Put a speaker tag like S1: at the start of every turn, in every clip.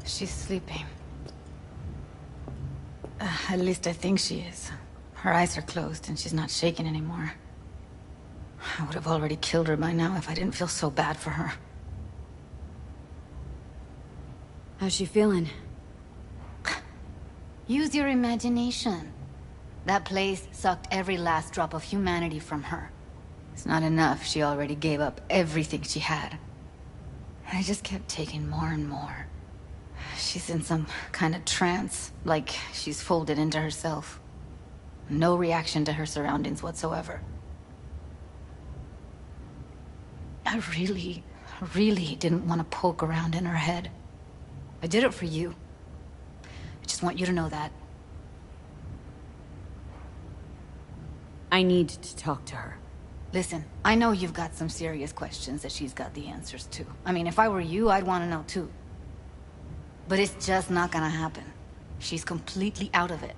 S1: She's sleeping. At least I think she is. Her eyes are closed and she's not shaking anymore. I would have already killed her by now if I didn't feel so bad for her.
S2: How's she feeling?
S1: Use your imagination. That place sucked every last drop of humanity from her. It's not enough, she already gave up everything she had. And I just kept taking more and more. She's in some kind of trance, like she's folded into herself. No reaction to her surroundings whatsoever. I really didn't want to poke around in her head. I did it for you. I just want you to know that.
S2: I need to talk to her.
S1: Listen, I know you've got some serious questions that she's got the answers to. I mean, if I were you, I'd want to know too. But it's just not gonna happen. She's completely out of it.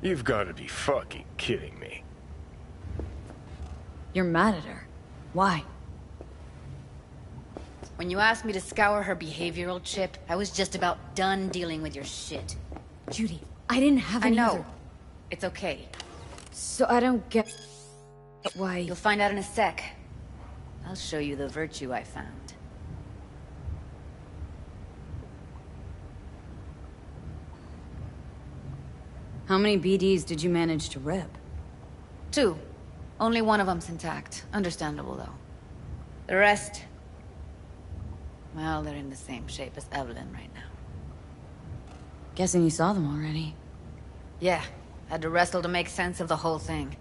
S3: You've got to be fucking kidding me.
S2: You're mad at her. Why?
S1: When you asked me to scour her behavioral chip, I was just about done dealing with your shit.
S2: Judy, I didn't have any
S1: I know.
S2: other...
S1: It's okay.
S2: So I don't get... why...
S1: You'll find out in a sec. I'll show you the virtue I found.
S2: How many BDs did you manage to rip?
S1: 2. Only one of them's intact. Understandable, though. The rest... well, they're in the same shape as Evelyn right now.
S2: Guessing you saw them already.
S1: Yeah, had to wrestle to make sense of the whole thing.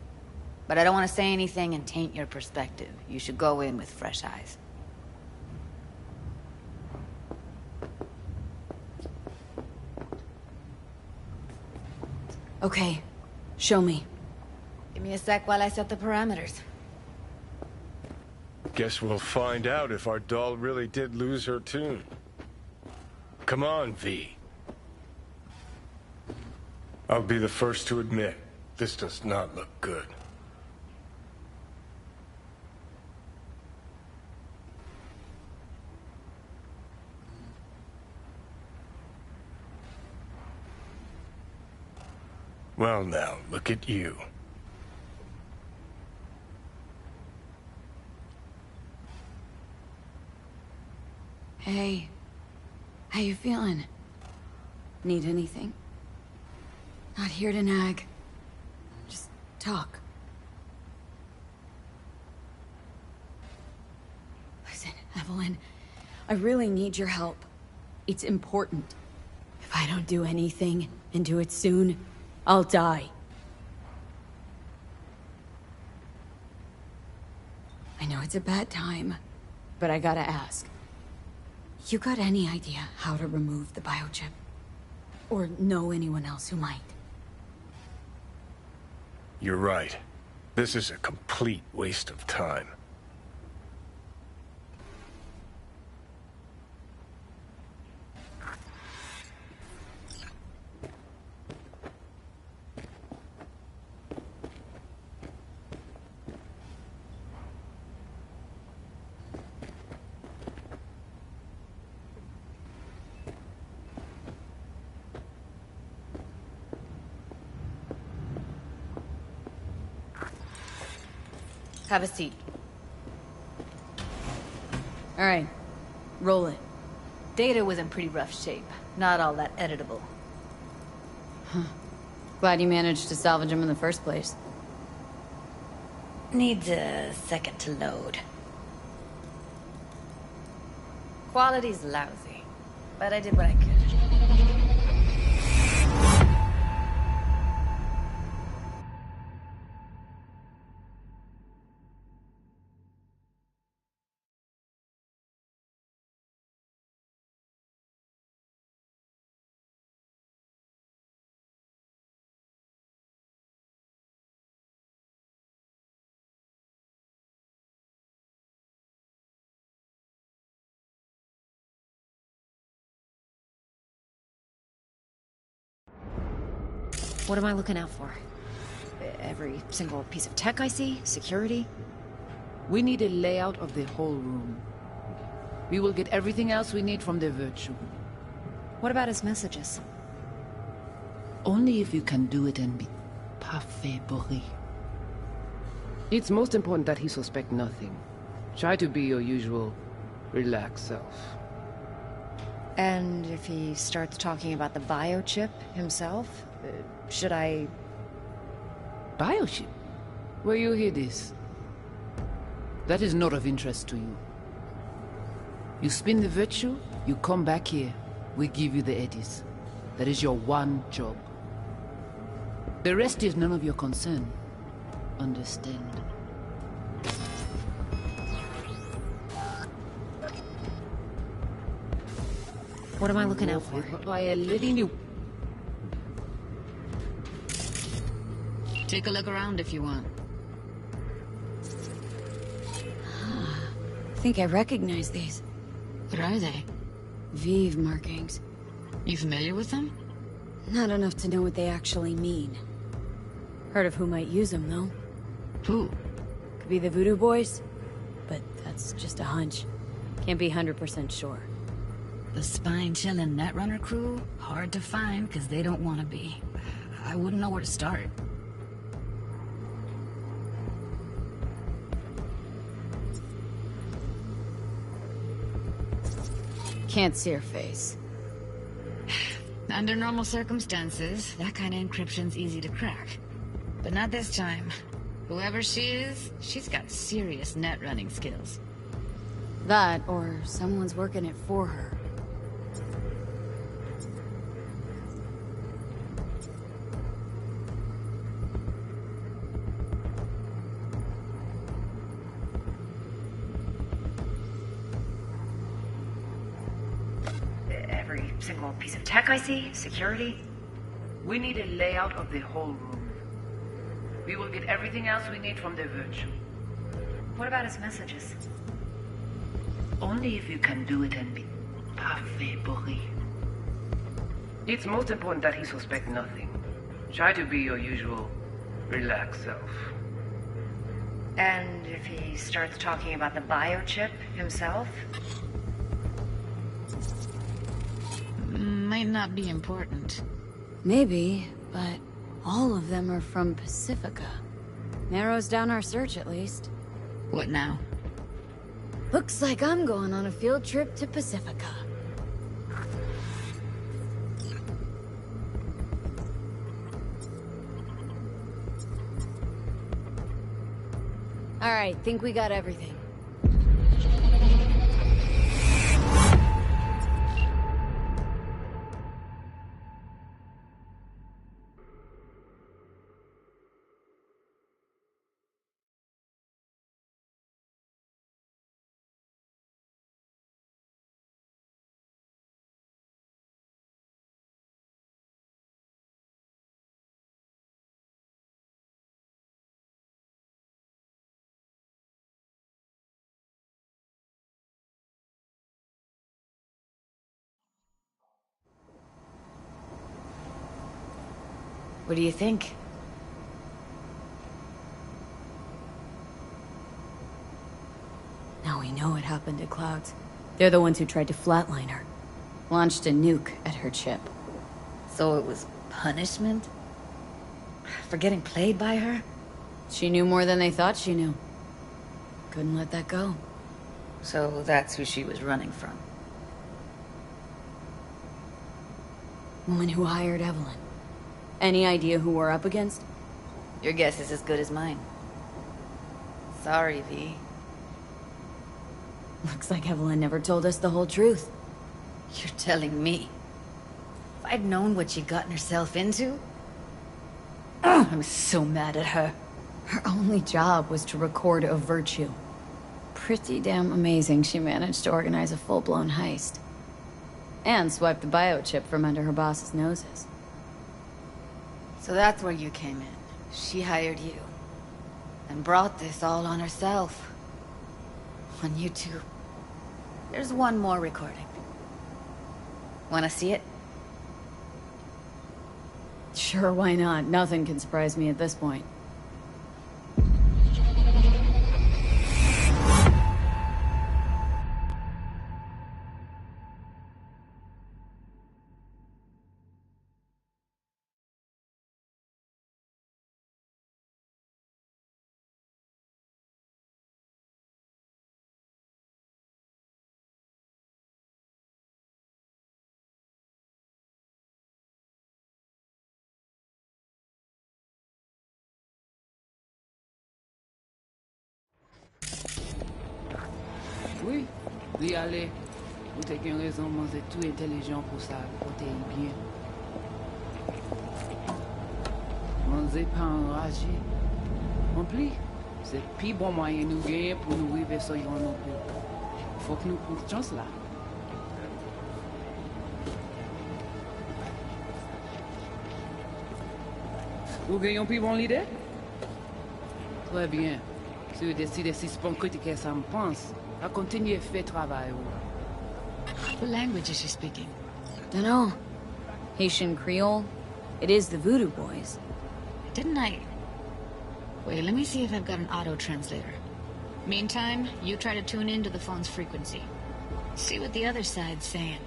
S1: But I don't want to say anything and taint your perspective. You should go in with fresh eyes.
S2: Okay, show me.
S1: Give me a sec while I set the parameters.
S3: Guess we'll find out if our doll really did lose her tune. Come on, V. I'll be the first to admit, this does not look good. Well now, look at you.
S2: Hey, how you feeling? Need anything? Not here to nag. Just talk. Listen, Evelyn, I really need your help. It's important. If I don't do anything, and do it soon, I'll die. I know it's a bad time, but I gotta ask. You got any idea how to remove the biochip? Or know anyone else who might?
S3: You're right. This is a complete waste of time.
S1: Have a seat.
S2: All right, roll it.
S1: Data was in pretty rough shape. Not all that editable.
S2: Glad you managed to salvage him in the first place.
S1: Needs a second to load. Quality's lousy, but I did what I could.
S4: What am I looking out for? Every single piece of tech I see? Security?
S5: We need a layout of the whole room. We will get everything else we need from the virtue.
S4: What about his messages?
S5: Only if you can do it and be parfait bourré. It's most important that he suspect nothing. Try to be your usual, relaxed self.
S4: And if he starts talking about the biochip himself, should I...
S5: Biochip? Where you hear this? That is not of interest to you. You spin the virtue, you come back here, we give you the eddies. That is your one job. The rest is none of your concern. Understand?
S4: What am I looking out for?
S5: Letting you...
S1: Take a look around if you want.
S2: I think I recognize these.
S1: What are they?
S2: Vive markings.
S1: You familiar with them?
S2: Not enough to know what they actually mean. Heard of who might use them, though.
S1: Who?
S2: Could be the Voodoo Boys, but that's just a hunch. Can't be 100% sure.
S1: The spine-chilling Netrunner crew? Hard to find, because they don't want to be. I wouldn't know where to start.
S2: Can't see her face.
S1: Under normal circumstances, that kind of encryption's easy to crack. But not this time. Whoever she is, she's got serious net running skills.
S2: That, or someone's working it for her.
S4: Every single piece of tech I see, security.
S5: We need a layout of the whole room. We will get everything else we need from the virtue.
S4: What about his messages?
S5: Only if you can do it and be parfait bourré. It's most important that he suspect nothing. Try to be your usual, relaxed self.
S4: And if he starts talking about the biochip himself?
S1: Might not be important.
S2: Maybe, but all of them are from Pacifica. Narrows down our search, at least.
S1: What now?
S2: Looks like I'm going on a field trip to Pacifica. Alright, think we got everything.
S1: What do you think?
S2: Now we know what happened to Clouds. They're the ones who tried to flatline her. Launched a nuke at her chip.
S1: So it was punishment? For getting played by her?
S2: She knew more than they thought she knew. Couldn't let that go.
S1: So that's who she was running from.
S2: Woman who hired Evelyn. Any idea who we're up against?
S1: Your guess is as good as mine. Sorry, V.
S2: Looks like Evelyn never told us the whole truth.
S1: You're telling me. If I'd known what she'd gotten herself into... I'm so mad at her.
S2: Her only job was to record a virtue. Pretty damn amazing she managed to organize a full-blown heist. And swipe the biochip from under her boss's noses.
S1: So that's where you came in. She hired you. And brought this all on herself. On YouTube. There's one more recording. Wanna see it?
S2: Sure, why not? Nothing can surprise me at this point.
S5: Oui, allez. Vous avez une raison, moi, c'est tout intelligent pour ça, côté bien. On n'est pas enragé. En plus, c'est le plus bon moyen de nous gagner pour nous arriver sur nos bout. Faut que nous prenions chance là. Vous gagnez un plus bon idée? Très bien. Si vous décidez de suspendre critiquer ça, me pense, à continuer à faire le travail.
S1: What language is she speaking?
S2: Dunno. Haitian Creole? It is the Voodoo Boys.
S1: Didn't I... Wait, let me see if I've got an auto-translator. Meantime, you try to tune into the phone's frequency. See what the other side's saying.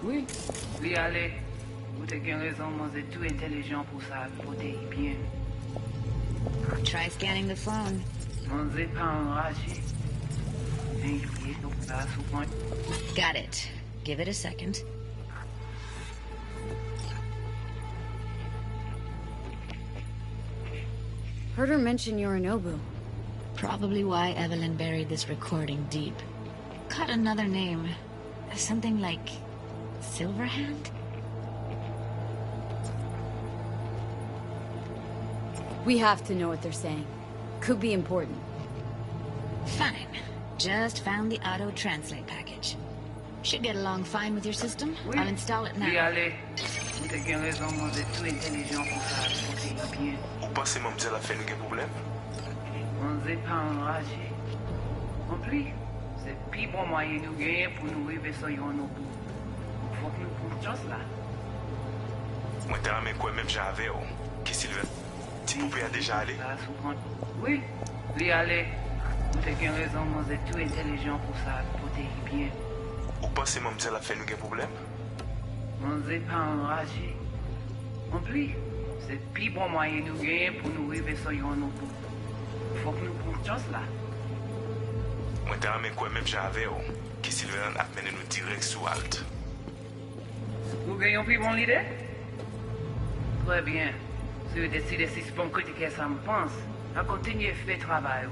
S5: Oui, oui, allez. Vous avez raison, moi, c'est tout intelligent pour ça, côté bien.
S1: Try scanning the phone.
S5: On n'est pas enragé.
S1: Got it. Give it a second.
S2: Heard her mention Yorinobu.
S1: Probably why Evelyn buried this recording deep. Cut another name. Something like... Silverhand?
S2: We have to know what they're saying. Could be important.
S1: Fine. Just found the auto-translate package. Should get along fine with your system.
S5: Oui.
S1: I'll install it now.
S5: Oui, allez. Vous avez raison, moi, c'est tout intelligent pour ça, côté bien.
S6: Ou pensez mademoiselle a fait un problème?
S5: On n'est pas enragé. En plus, c'est le plus bon moyen de nous gagner pour nous arriver sur nos bouts. Faut que nous prenions chance là.
S6: Moi, t'es la même quoi, même j'avais, oh. Qu'est-ce qu'il veut? Petit poupée a déjà allé?
S5: Oui, oui, allez. Vous avez raison, moi, c'est tout intelligent pour ça, côté bien.
S6: Ou pensez mademoiselle a fait un problème?
S5: On n'est pas enragé. En plus, c'est le plus bon moyen de nous gagner pour nous arriver sur nos bouts. Faut que nous prenions chance là.
S6: Moi, t'es la même quoi, même j'avais, oh. Qu'est-ce qu'il veut amener nous direct sous halte?
S5: Vous gagnez un plus bon idée? Très bien. Si vous décidez de suspendre critiquer ça, me pense, à continuer à faire le travail.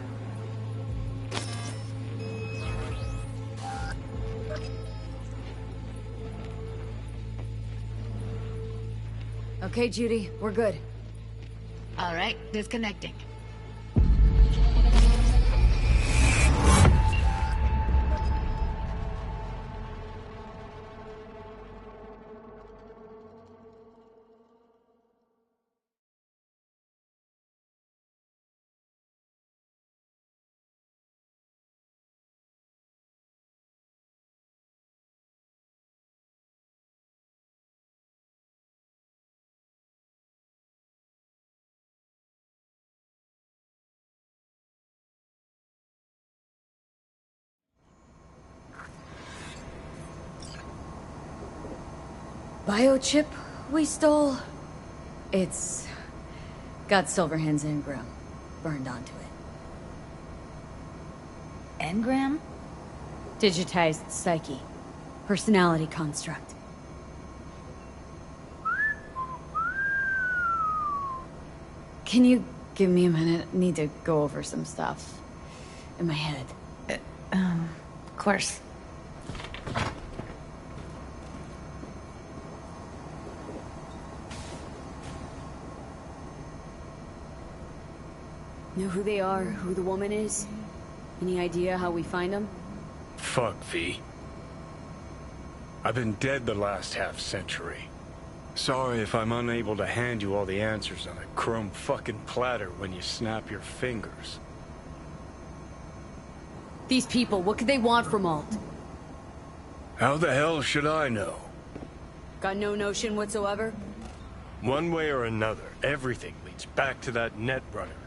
S2: Okay, Judy, we're good.
S1: All right, disconnecting.
S2: Biochip we stole? It's got Silverhand's engram burned onto it.
S1: Engram?
S2: Digitized psyche. Personality construct. Can you give me a minute? Need to go over some stuff in my head.
S1: Of course.
S2: Know who they are, who the woman is? Any idea how we find them?
S3: Fuck, V. I've been dead the last half-century. Sorry if I'm unable to hand you all the answers on a chrome fucking platter when you snap your fingers.
S2: These people, what could they want from Alt?
S3: How the hell should I know?
S2: Got no notion whatsoever?
S3: One way or another, everything leads back to that netrunner.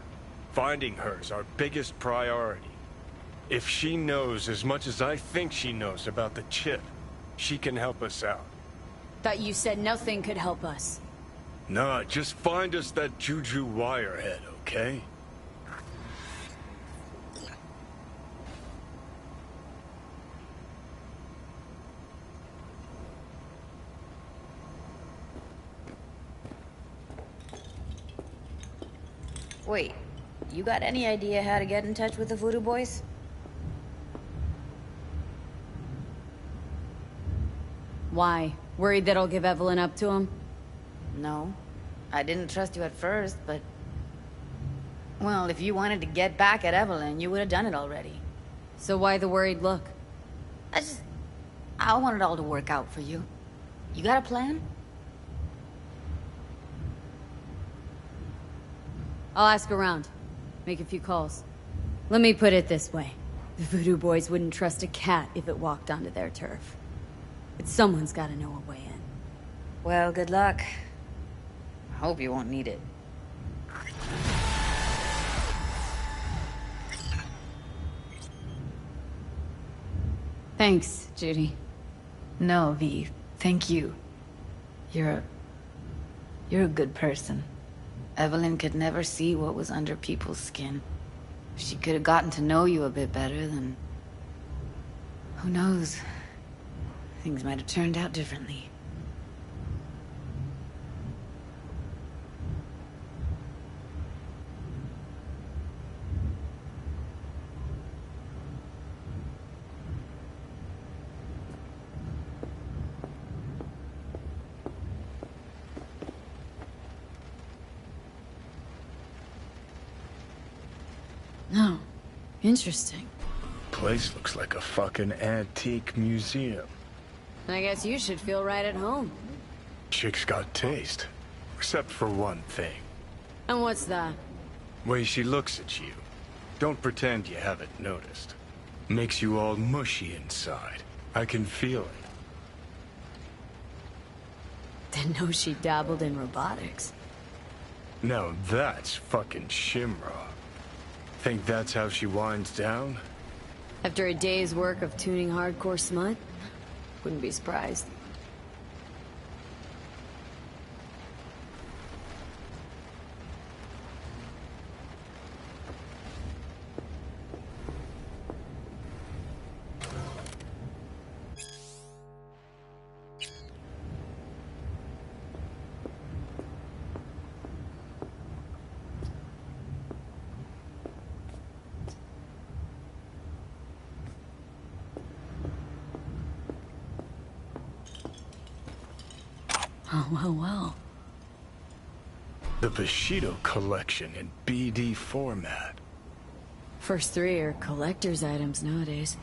S3: Finding her's our biggest priority. If she knows as much as I think she knows about the chip, she can help us out.
S2: Thought you said nothing could help us.
S3: Nah, just find us that Juju wirehead, okay?
S4: Wait, you got any idea how to get in touch with the Voodoo Boys?
S2: Why? Worried that I'll give Evelyn up to him?
S1: No. I didn't trust you at first, but... Well, if you wanted to get back at Evelyn, you would have done it already.
S2: So why the worried look?
S1: I want it all to work out for you. You got a plan?
S2: I'll ask around. Make a few calls. Let me put it this way. The Voodoo Boys wouldn't trust a cat if it walked onto their turf. But someone's gotta know a way in.
S1: Well, good luck. Hope you won't need it.
S2: Thanks, Judy.
S1: No, V. Thank you. You're a good person. Evelyn could never see what was under people's skin. If she could have gotten to know you a bit better, then... who knows? Things might have turned out differently.
S2: Oh, interesting.
S3: Place looks like a fucking antique museum.
S2: I guess you should feel right at home.
S3: Chick's got taste. Except for one thing.
S2: And what's that?
S3: Way she looks at you. Don't pretend you haven't noticed. Makes you all mushy inside. I can feel it.
S2: Didn't know she dabbled in robotics.
S3: Now that's fucking Shimra. Think that's how she winds down?
S2: After a day's work of tuning hardcore smut? Wouldn't be surprised. Oh, well.
S3: The Bushido collection in BD format.
S2: First three are collector's items nowadays.